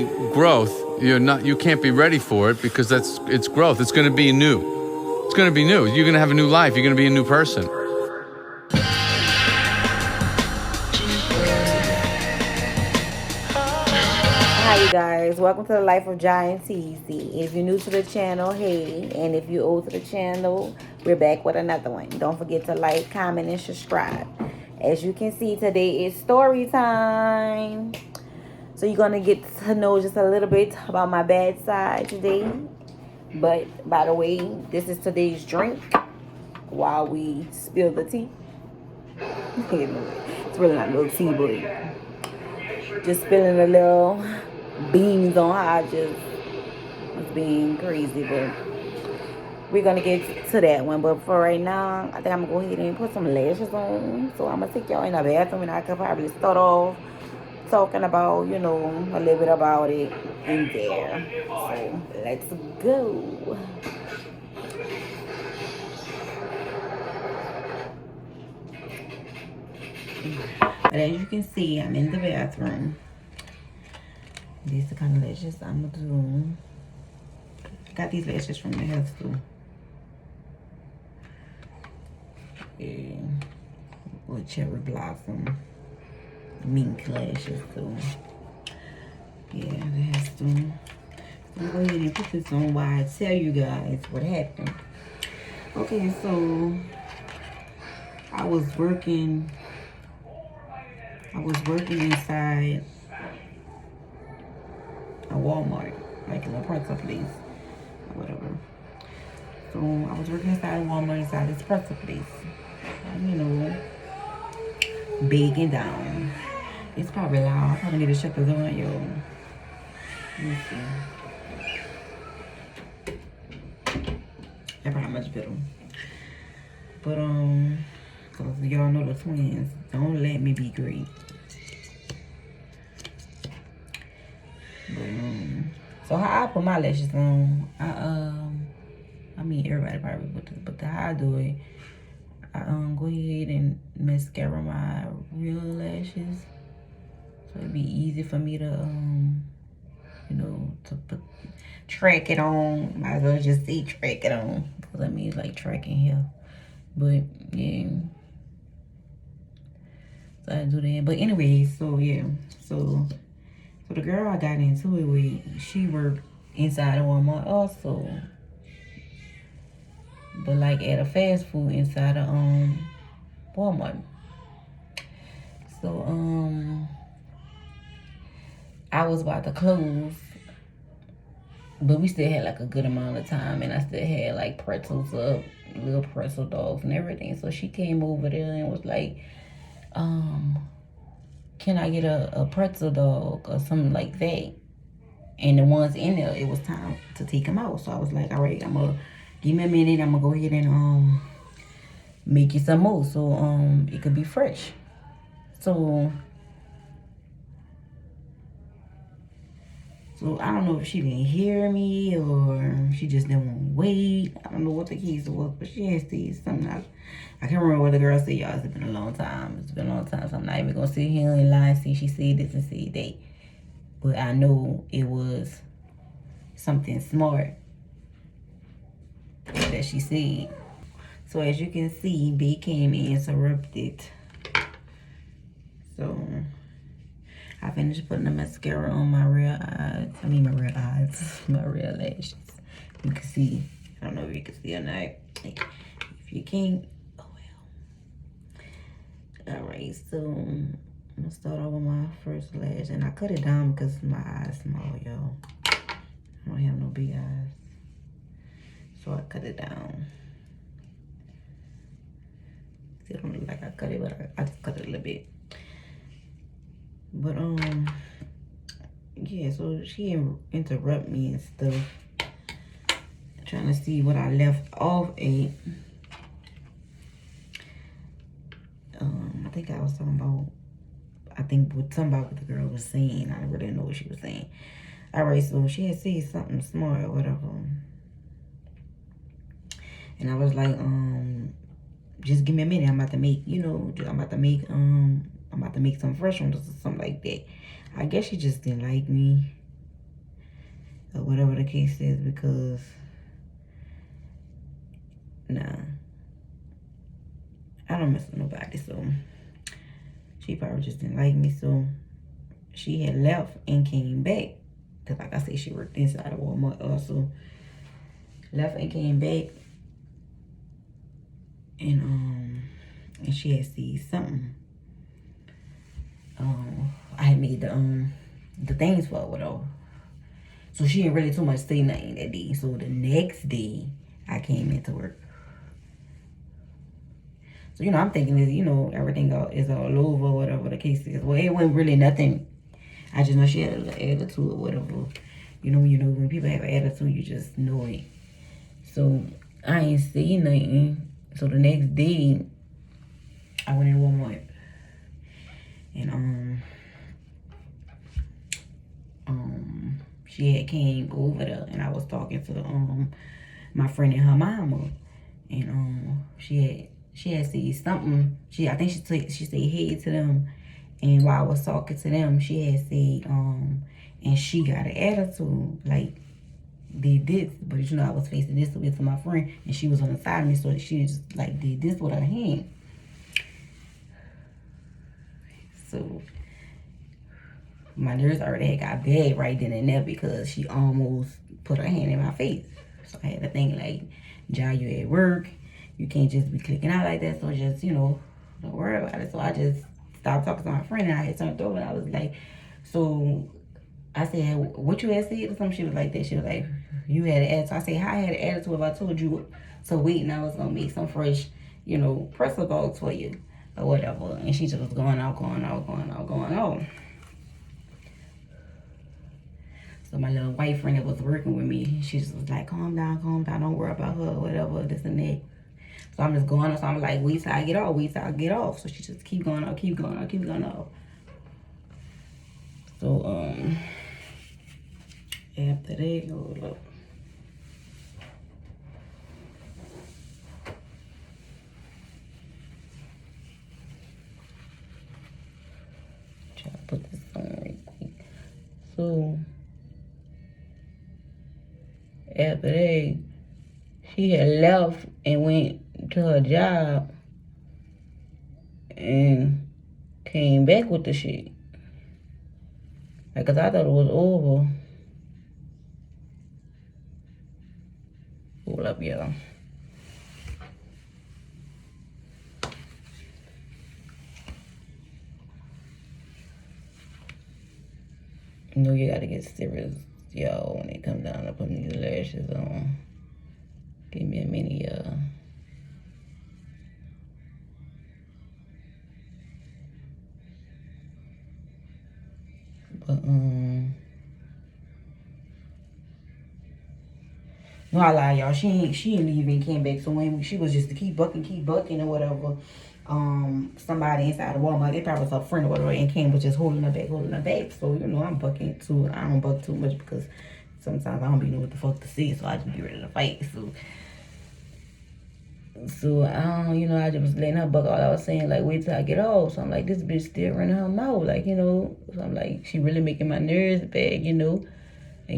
growth, you can't be ready for it because it's growth. It's going to be new. It's going to be new. You're going to have a new life. You're going to be a new person. Hi you guys, welcome to the Life of Giant TZ. If you're new to the channel, hey, and if you're old to the channel, we're back with another one. Don't forget to like, comment, and subscribe. As you can see, today is story time. So you're gonna get to know just a little bit about my bad side today. But by the way, this is today's drink while we spill the tea. It's really not no tea, but just spilling a little beans on how I just was being crazy. But we're gonna get to that one. But for right now, I think I'm gonna go ahead and put some lashes on. So I'm gonna take y'all in the bathroom, and I could probably start off talking about, a little bit about it in there. So let's go. But as you can see, I'm in the bathroom. These are the kind of lashes I'm gonna do. I got these lashes from the hair store. Yeah. With cherry blossom mink lashes too. Yeah, the hair store. I'm gonna go ahead and put this on while I tell you guys what happened. Okay, so I was working inside a Walmart, like in a pretzel place or whatever. So I was working inside a Walmart, inside this pretzel place. Baking down. It's probably loud. I probably need to shut the door on, yo. Let me see. That probably much better. But cause y'all know the twins. Don't let me be great. But so how I put my lashes on, I mean everybody probably put this, but how I do it, I go ahead and mascara my real lashes, so it'd be easy for me to track it on. Might as well just say track it on, because I mean like tracking here. But yeah, so I do that. But anyway, so yeah, so the girl I got into it with, she worked inside of Walmart also, but like at a fast food inside of Walmart. So I was about to close, but we still had like a good amount of time, and I still had like pretzels up, little pretzel dogs and everything. So she came over there and was like, can I get a pretzel dog or something like that? And the ones in there, it was time to take them out. So I was like, all right, I'm gonna give me a minute. I'm gonna go ahead and make you some more, so it could be fresh. So I don't know if she didn't hear me or she just didn't want to wait. I don't know what the case was, but she had said something. I can't remember what the girl said, y'all. It's been a long time. It's been a long time, so I'm not even gonna sit here and lie and say she said this and said that. But I know it was something smart that she said. So as you can see, B came and interrupted. So I finished putting the mascara on my real eyes. I mean my real eyes, my real lashes. You can see. I don't know if you can see or not. If you can't, oh well. Alright, so I'm gonna start off with my first lash, and I cut it down because my eyes small, y'all. I don't have no big eyes, so I cut it down. Still don't look like I cut it, but I just cut it a little bit. But yeah, so she interrupt me and stuff, trying to see what I left off at. I think I was talking about, something about what the girl was saying. I really didn't know what she was saying. All right, so she had said something smart or whatever, and I was like, just give me a minute. I'm about to make, I'm about to make some fresh ones or something like that. I guess she just didn't like me. or whatever the case is, because nah, I don't mess with nobody. So she probably just didn't like me. So she had left and came back, because like I said, she worked inside of Walmart also. Left and came back, and she had seen something. I had made the things for her, whatever. So she didn't really too much say nothing that day. So the next day, I came into work. So, I'm thinking that, everything is all over, whatever the case is. Well, it wasn't really nothing. I just know she had a little attitude or whatever. When people have an attitude, you just know it. So I ain't say nothing. So the next day, I went in Walmart. And she had came over there, and I was talking to my friend and her mama. And she had said something. I think she said hey to them. And while I was talking to them, she had said, and she got an attitude, like, did this. But I was facing this way to my friend, and she was on the side of me, so she just, like, did this with her hand. So my nerves already had got bad right then and there, because she almost put her hand in my face. So I had to think, like, Ja, you at work. You can't just be clicking out like that. So just, don't worry about it. So I just stopped talking to my friend, and I had turned over, and I was like, so I said, what you had said or something? She was like that. She was like, you had an attitude. I said, how I had an attitude if I told you to wait and I was going to make some fresh, pretzel balls for you or whatever. And she just was going out. So my little white friend that was working with me, she just was like, calm down, don't worry about her, whatever, this and that. So I'm just going off. So I'm like, wait till I get off. So she just keep going off. So, after that, hold up. Try to put this on right quick. So, after that, she had left and went to her job and came back with the shit. Like, 'cause I thought it was over. Hold up, y'all. You gotta get serious, y'all, when it comes down to putting these lashes on. Give me a minute, y'all. But, no, I lie, y'all. She ain't leaving, came back. So when she was just to keep bucking or whatever, somebody inside the Walmart, they probably was her friend or whatever, and came was just holding her back. So, I'm bucking too. I don't buck too much, because sometimes I don't be know what the fuck to say, so I just be ready to fight. So I just was letting her buck. All I was saying, like, wait till I get off. So I'm like, this bitch still running her mouth, like, So I'm like, she really making my nerves bad, And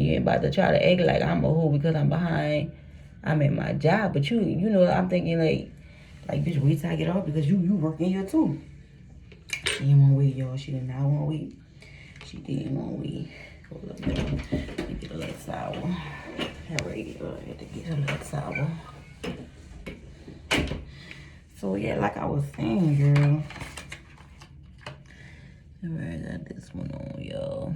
you ain't about to try to act like I'm a hoe because I'm behind. I'm at my job, but I'm thinking like bitch, wait till I get off, because you working here too. She didn't want to wait, y'all. She did not want to wait. She didn't want to wait. Hold up, y'all. Let me get a little sour. Alright, I had to get a little sour. So yeah, like I was saying, girl. Where got this one on, y'all?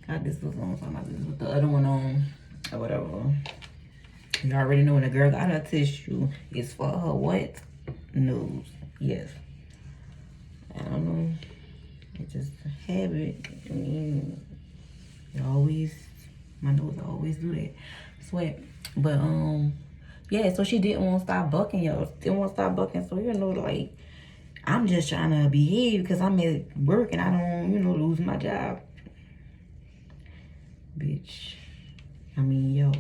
Got this was on, so I'm about to put the other one on, or whatever. You already know when a girl got her tissue, it's for her what? Nose. Yes. I don't know. It's just a habit. I mean, my nose always do that. Sweat. But yeah, so she didn't want to stop bucking, y'all. Didn't want to stop bucking. So like, I'm just trying to behave because I'm at work and I don't, lose my job. Bitch. I mean, yo.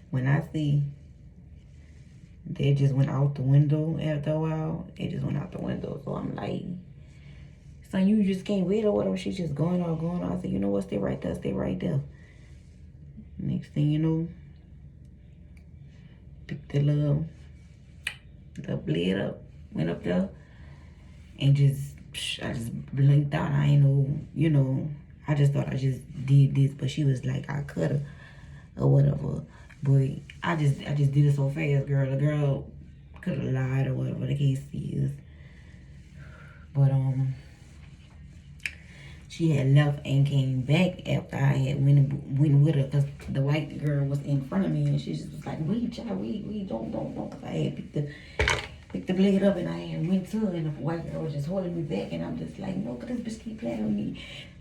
When I see they just went out the window after a while, it just went out the window. So I'm like, son, you just can't wait or whatever. She's just going on, going on. I said, you know what, stay right there, stay right there. Next thing you know, picked the little blade up, went up there, and I just blinked out. I ain't know, you know, I just thought I just did this, but she was like, I cut her or whatever. But I just did it so fast, girl. The girl could have lied or whatever the case is. But she had left and came back after I had went with her, because the white girl was in front of me, and she just was like, wait, child, wait, don't. Because I had picked the blade up, and I had went to her, and the white girl was just holding me back, and I'm just like, no, because this bitch keep playing with me.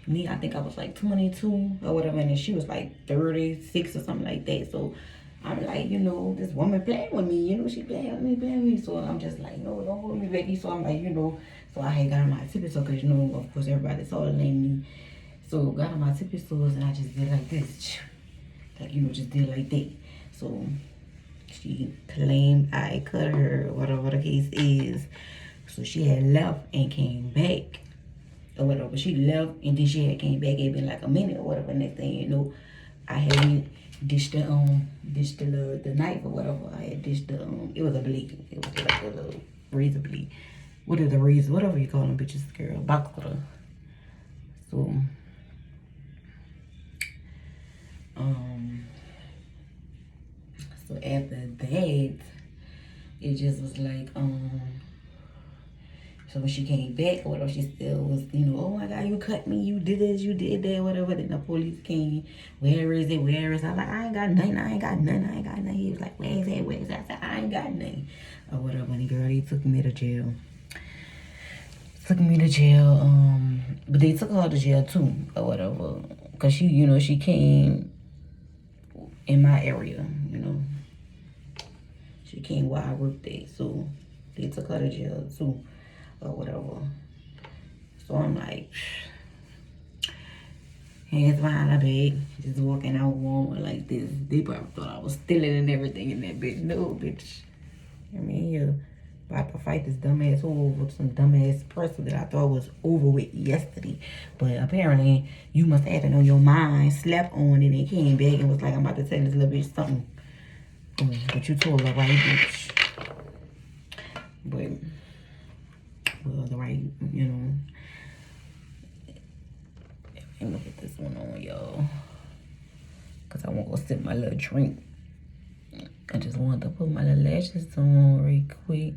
Me, I think I was like 22 or whatever, and she was like 36 or something like that. So I'm like, you know, this woman playing with me, you know, she playing with me. So I'm just like, no, don't hold me back. So I'm like, you know, so I had got on my tippy toe, because, you know, of course, everybody saw the lady. So got on my tippy toes, and I just did like this. Like, you know, just did like that. So she claimed I cut her, whatever the case is. So she had left and came back or whatever. She left and then she had came back. It been like a minute or whatever. Next thing you know, I had dished the knife or whatever. I had dished the it was a blade. It was like a little razor blade. What are the razor? Whatever you call them bitches, girl. Box cutter. So so after that, it just was like so when she came back or whatever, she still was, you know, oh my God, you cut me, you did this, you did that, whatever. Then the police came, where is it? I was like, I ain't got nothing. He was like, where is it? I said, I ain't got nothing. Or whatever. And the girl, they took me to jail. But they took her to jail too, or whatever. Because she, you know, she came in my area, you know. She came while I worked there. So they took her to jail too, or whatever. So I'm like, hands behind her back, just walking out Walmart like this. They probably thought I was stealing and everything in that bitch. No, bitch. I mean, you're about to fight this dumbass over some dumbass person that I thought was over with yesterday. But apparently, you must have it on your mind, slept on it, and came back and was like, I'm about to tell this little bitch something. But you told her right, bitch. But, well, the right, you know. Let me put this one on, y'all. Because I want to go sip my little drink. I just wanted to put my little lashes on real quick.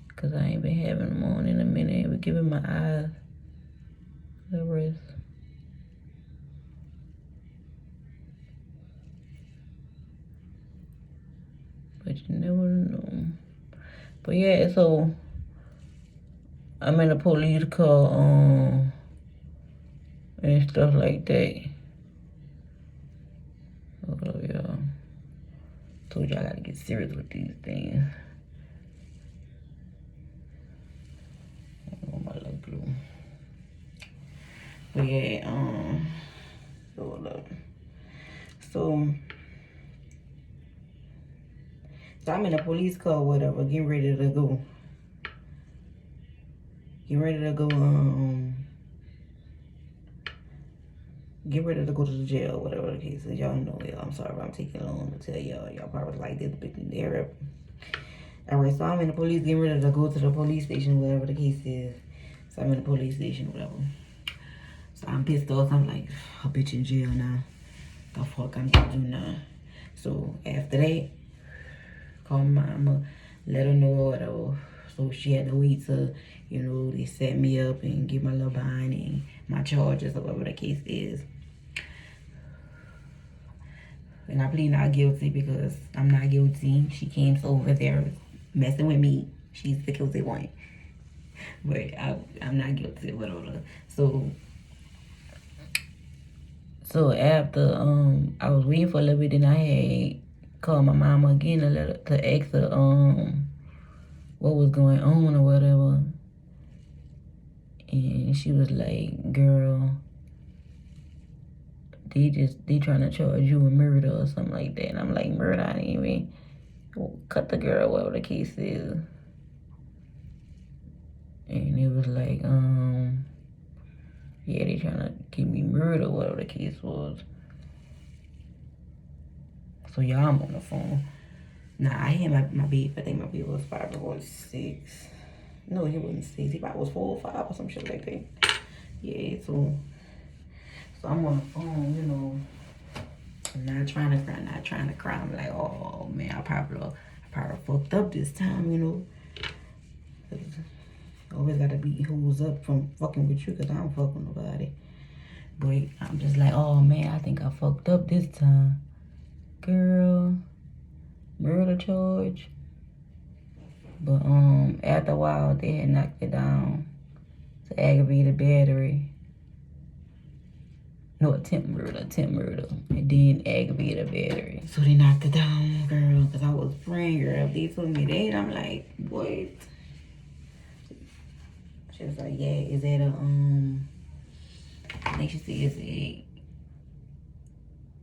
Because I ain't been having them on in a minute. We're giving my eyes the rest. But you never know. But yeah, so I'm in a police car and stuff like that. Oh, yeah. Told you I gotta get serious with these things. I want my little glue. But yeah, hold up. So I'm in a police car or whatever, getting ready to go. Get ready to go to the jail, whatever the case is. Y'all know, y'all. I'm sorry if I'm taking long to tell y'all. Y'all probably like this bit in there. Alright, so I'm in the police, getting ready to go to the police station, whatever the case is. So I'm in the police station, whatever. So I'm pissed off. I'm like, a bitch in jail now. The fuck I'm gonna do now? So after that, call my mama, let her know whatever. So she had to wait till, you know, they set me up and get my little bond and my charges or whatever the case is. And I plead not guilty because I'm not guilty. She came over there messing with me. She's the guilty one. But I'm not guilty, whatever. So after I was waiting for a little bit, then I had called my mama again to ask her what was going on or whatever. And she was like, girl, they trying to charge you with murder or something like that. And I'm like, murder? I didn't even cut the girl, whatever the case is. And it was like, yeah, they trying to get me murdered, whatever the case was. So y'all, I'm on the phone. Nah, I had my beef. I think my beef was 5 or 6. No, he wasn't 6. He probably was 4 or 5 or some shit like that. Yeah, so I'm on the phone, you know. I'm not trying to cry. I'm like, oh man, I probably fucked up this time, you know. Always gotta beat hoes up from fucking with you, cause I don't fuck with nobody. But I'm just like, oh man, I think I fucked up this time. Girl, murder charge. But after a while they had knocked it down to aggravated battery. No, attempt murder, and then aggravated battery. So they knocked it down, girl, because I was praying, girl. They told me that, I'm like, what? She was like, yeah, is that a, I think she said, is it,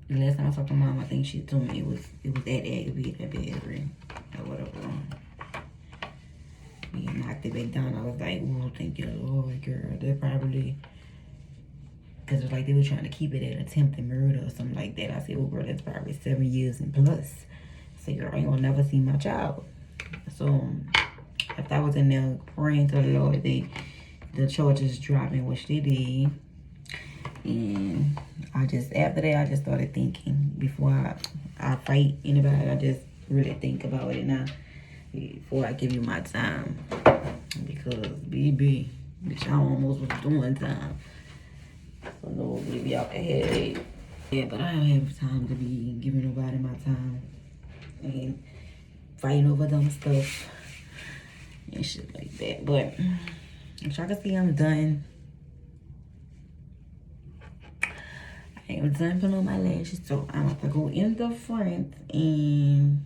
the last time I talked to mom, I think she told me it was that aggravated battery, or whatever. We knocked it back down. I was like, oh, thank you, Lord, girl. They're probably, because it was like they were trying to keep it at attempted murder or something like that. I said, oh, girl, that's probably 7 years and plus. I said, girl, I ain't gonna never see my child. So, after I was in there praying to the Lord, the charges dropping, which they did. And after that, I just started thinking before I fight anybody. I just really think about it now before I give you my time. Because, baby, bitch, I almost was doing time. So no, baby, y'all can have it. Yeah, but I don't have time to be giving nobody my time and fighting over dumb stuff and shit like that. But as y'all can see, I'm done. I am done putting on my lashes, so I'm about to go in the front and,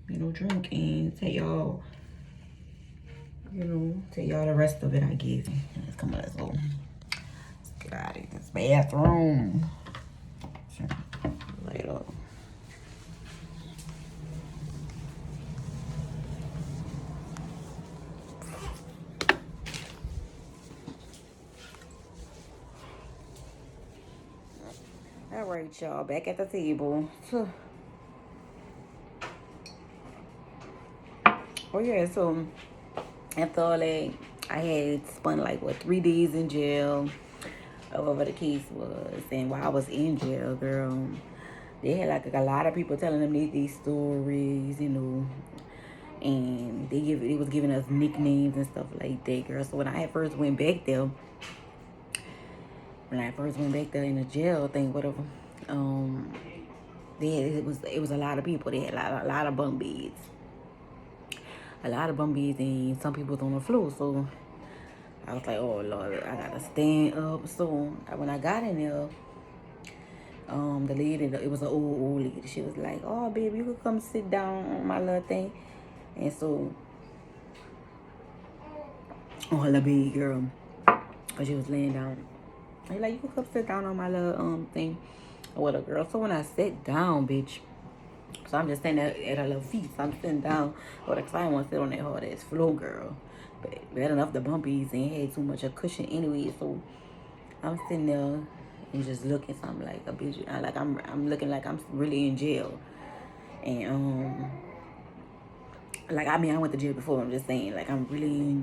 you know, drink and tell y'all, the rest of it, I guess. Come on, let's go. Get out of this bathroom. Later. All right, y'all, back at the table. Oh yeah, so after all that, I had spent like 3 days in jail. Whatever the case was. And while I was in jail, girl, they had like a lot of people telling them these stories, you know, and they was giving us nicknames and stuff like that, girl. So when I first went back there, in the jail thing, whatever, it was a lot of people. They had a lot of bunk beds, and some people was on the floor. So I was like, oh Lord, I gotta stand up. So when I got in there, the lady, it was an old lady. She was like, oh baby, you could come sit down on my little thing. And so on the bed, girl, cause she was laying down. I like, you could come sit down on my little thing or whatever, girl. So when I sat down, bitch, so I'm just standing at her little feet. So I'm sitting down, cause I didn't want to sit on that hard ass floor, girl. But bad enough, the bumpies ain't had too much of cushion anyway. So I'm sitting there and just looking. So I'm like a bitch. I'm looking like I'm really in jail. And like, I mean, I went to jail before. I'm just saying, like, I'm really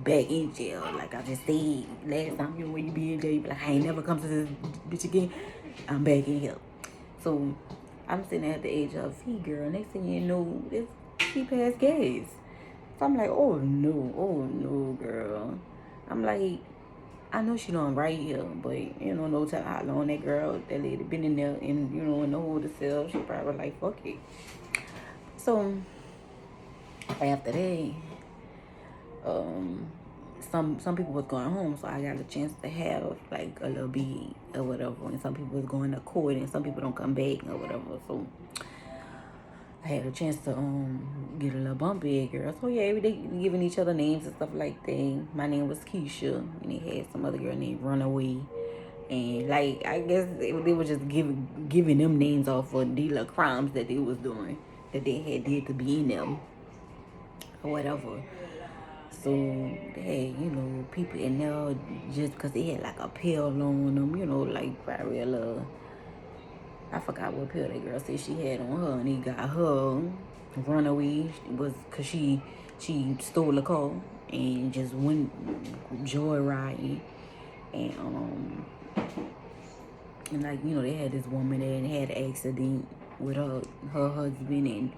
back in jail. Like I just said last time, you know, when you be in jail, you be like, I ain't never come to this bitch again. I'm back in here. So I'm sitting at the edge of her feet, girl. Next thing you know, it's cheap ass gas. So I'm like, oh no, girl. I'm like, I know she know I'm right here, but you know, no telling how long that lady been in there, and you know, in the holding cell. She probably like, fuck it. So after that, some people was going home, so I got a chance to have like a little bit or whatever. And some people was going to court, and some people don't come back or whatever. So I had a chance to get a little bumpy girl. So yeah, they giving each other names and stuff like that. My name was Keisha, and they had some other girl named Runaway. And like, I guess they were just giving them names off for the little crimes that they was doing, that they had did to be in them or whatever. So they had, people in there just because they had like a pill on them, like probably I forgot what pill that girl said she had on her, and he got her runaway was because she stole a car and just went joyriding, and like they had this woman there and had an accident with her husband, and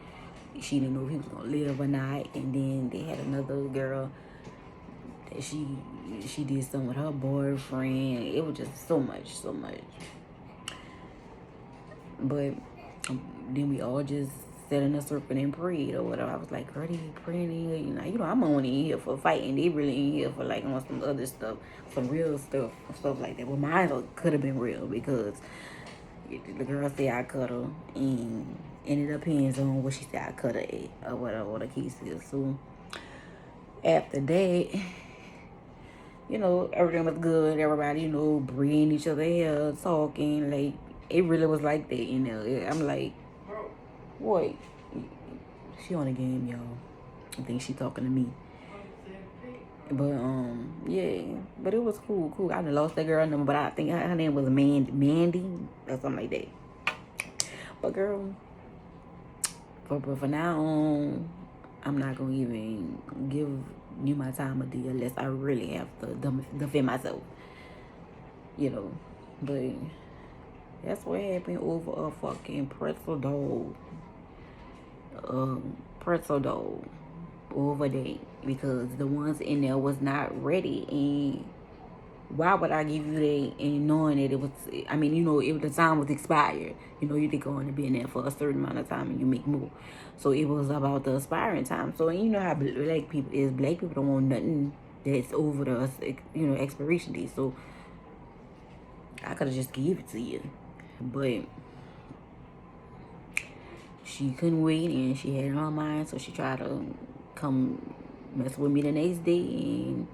she didn't know if he was gonna live or not, and then they had another girl that she did something with her boyfriend. It was just so much. But then we all just sat in a circle and prayed or whatever. I was like, girl, they praying in here. I'm only in here for fighting. They really in here for like on some other stuff, some real stuff like that. Well, mine could have been real because the girl said I cut her, and it depends on what she said I cut her at or whatever the case is. So after that, everything was good. Everybody, breathing each other hair, talking. Like, it really was like that, I'm like, what? She on the game, y'all. I think she talking to me. But, yeah. But it was cool. I done lost that girl number, but I think her name was Mandy or something like that. But, girl, for now on, I'm not going to even give you my time of day unless I really have to defend myself. But that's what happened over a fucking pretzel dog. Over there, because the ones in there was not ready. And why would I give you that and knowing that it was, if the time was expired, you did go on and be in there for a certain amount of time and you make more. So it was about the expiring time. So you know how black people is. Black people don't want nothing that's over the, expiration date. So I could have just gave it to you. But she couldn't wait and she had it on her mind. So she tried to come mess with me the next day. And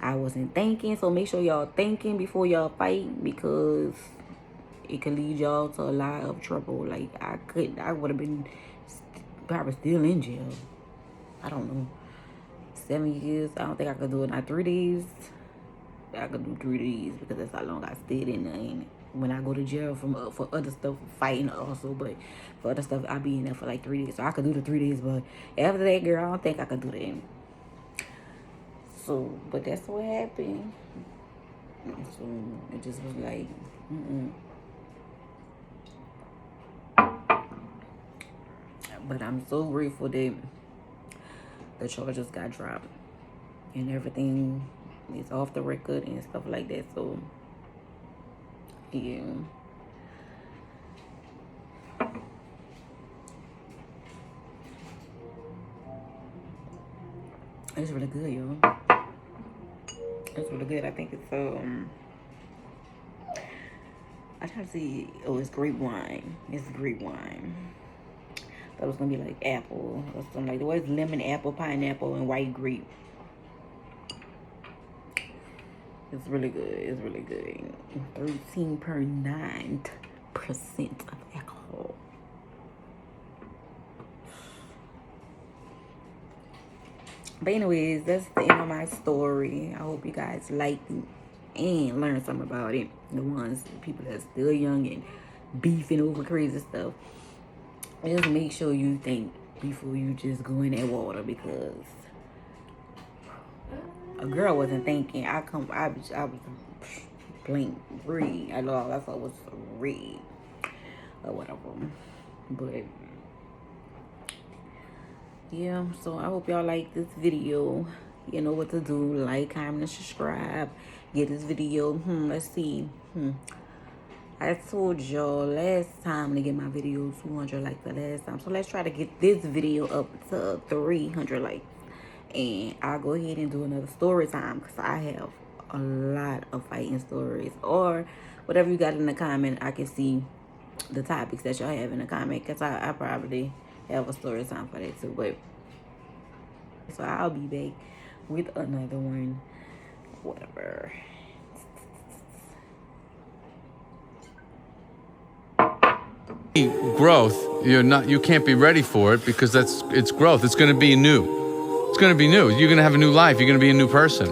I wasn't thinking. So make sure y'all thinking before y'all fight, because it could lead y'all to a lot of trouble. Like, I would have been probably still in jail. I don't know. 7 years. I don't think I could do it. Not 3 days. I could do 3 days because that's how long I stayed in there. And when I go to jail for other stuff, fighting also, but for other stuff, I be in there for like 3 days. So I could do the 3 days, but after that, girl, I don't think I could do that. So, but that's what happened. So it just was like, But I'm so grateful that the charges got dropped and everything is off the record and stuff like that. So, yeah. It's really good, y'all. It's really good. I think it's I try to see. Oh, it's grape wine. It's grape wine. That was gonna be like apple or something like that. What is lemon, apple, pineapple, and white grape? It's really good. It's really good. 13.9% of alcohol. But anyways, that's the end of my story. I hope you guys liked it and learned something about it. The people that's still young and beefing over crazy stuff. Just make sure you think before you just go in that water, because a girl wasn't thinking. I was blink, read. I know I thought was read or whatever. But yeah, so I hope y'all like this video. You know what to do. Like, comment, and subscribe. Get this video. Let's see. I told y'all last time to get my video 200 likes the last time. So let's try to get this video up to 300 likes. And I'll go ahead and do another story time, because I have a lot of fighting stories. Or whatever you got in the comment, I can see the topics that y'all have in the comment, because I probably have a story time for that too. But so I'll be back with another one. Whatever. Growth, you can't be ready for it because it's growth. It's going to be new. It's going to be new. You're going to have a new life. You're going to be a new person.